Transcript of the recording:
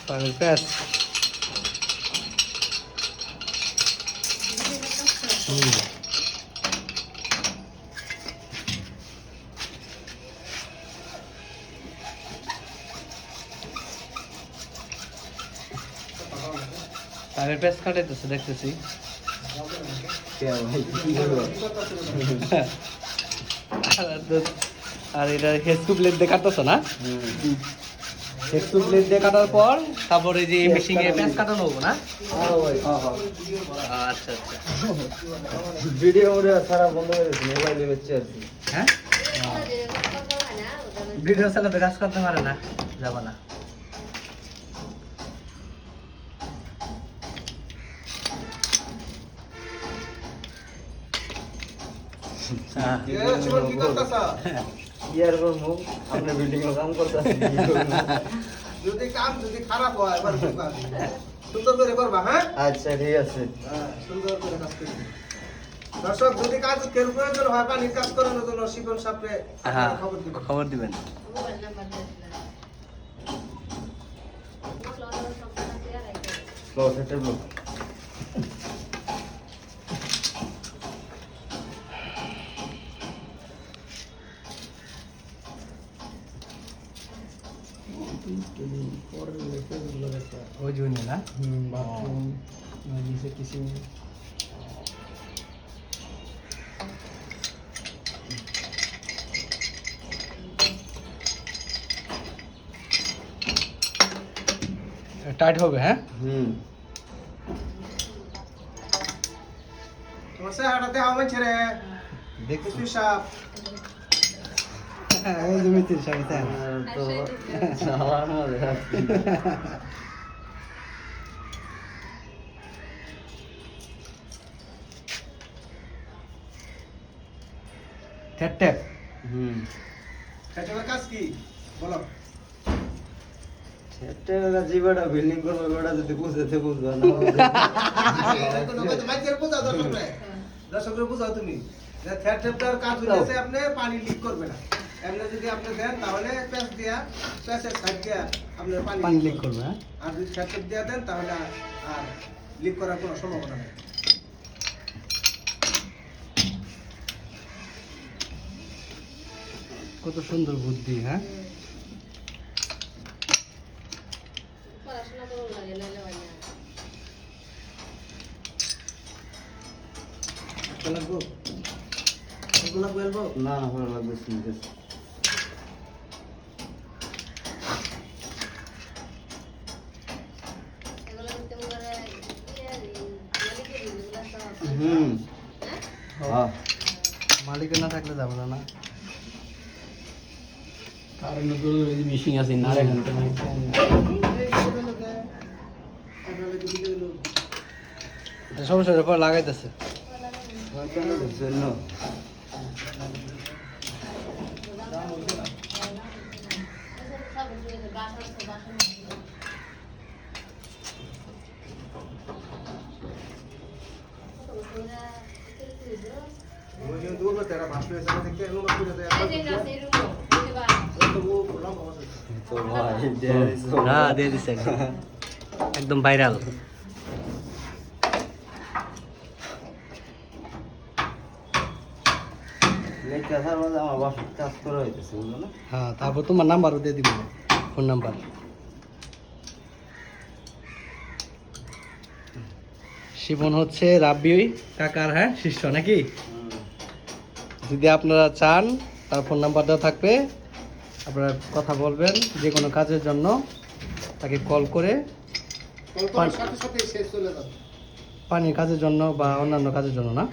পানির প্যাচ। পানির প্যাচ কাটাইতেছে দেখতেছি। আর এটা হেসকু ব্লেড দিয়ে কাটতেছো না? হেসকু ব্লেড দিয়ে কাটার পর তারপরে যে মেশিনে প্যাচ কাটানো হবো না? আচ্ছা আচ্ছা। ভিডিও সারা বন্ধ করে দিয়েছি, মোবাইলে বেঁচে আছি। হ্যাঁ, ভিডিও চালাতে কাজ করতে পারে না, যাবা না। ইয়ার করবো, আপনার বিল্ডিং এ কাম করতেছি। যদি কাম যদি খারাপ হয় আবার সুন্দর করে করবা। হ্যাঁ, আচ্ছা ঠিক আছে। সুন্দর করে কাজ করবে। দর্শক, যদি কাজ কেউ প্রয়োজন হয় পানির কাজ করানোর জন্য শিপন সাহেবকে হ্যাঁ, খবর দিবেন। খবর দিবেন। লো সেটা লো। ওই জন্য না? বাথরুম নিচে কিছু টাইট হবে। হ্যাঁ, তোমার চেহারাটা দেখাও মাইছে রে। দেখতেছি সাহেব। ওই জমিতে সাথে তো আমার মধ্যে আছে। Tap tap. এটার কাজ কি বলো? সেটা জীবনটা বিল্ডিং করবো, ওটা যদি বুঝতে বুঝবা না। মাইকের বোঝাও দর্শকরে। দর্শকরে বোঝাও তুমি যে থ্রেড টেপটার কাজ হইছে আপনি পানি লিক করবে না। এমনি যদি আপনি দেন তাহলে প্যাচ দিয়া প্যাচের সাইড দিয়া আপনার পানি লিক করবে। হ্যাঁ, আর যদি থ্রেড টেপ দিয়া দেন তাহলে আর লিক করার কোনো সম্ভাবনা নেই। কত সুন্দর বুদ্ধি। হ্যাঁ, পড়াশোনা করো লাগে লাইলে হয় না। লাগবো এগুলো বলবো না না ভালো লাগবে ঠিক আছে। এগুলো করতে মনে হয় মালিকের এগুলো সব হ্যাঁ মালিকের না থাকলে যাবে না। কারণ মিশিং আছে না এখান থেকে সমস্যার পর লাগাইতেছে। জন্য সব বাসন বাসন मुझे दूर में तेरा भाषण ऐसा देखते हैं लोग पूरे दे এই যে রাতে রুমো দেবা तो वो लंबा हो सकता তো ভাই দেয়ারিছো। হ্যাঁ, দিয়ে দিচ্ছে একদম ভাইরাল। লেখা স্যার বলে আমার বাসার কাজ করা হইতেছে, বুঝলো না? হ্যাঁ, তারপর তোমার নাম্বারও দিয়ে দিব, ফোন নাম্বার। শিবন হচ্ছে রাব্বি কাকার শিষ্য নাকি? যদি আপনারা চান তার ফোন নাম্বার দেওয়া থাকবে, আপনারা কথা বলবেন যে কোনো কাজের জন্য, তাকে কল করে कल तो साथ साथ शेष चले जाता পানির কাজের জন্য বা অন্যান্য কাজের জন্য না।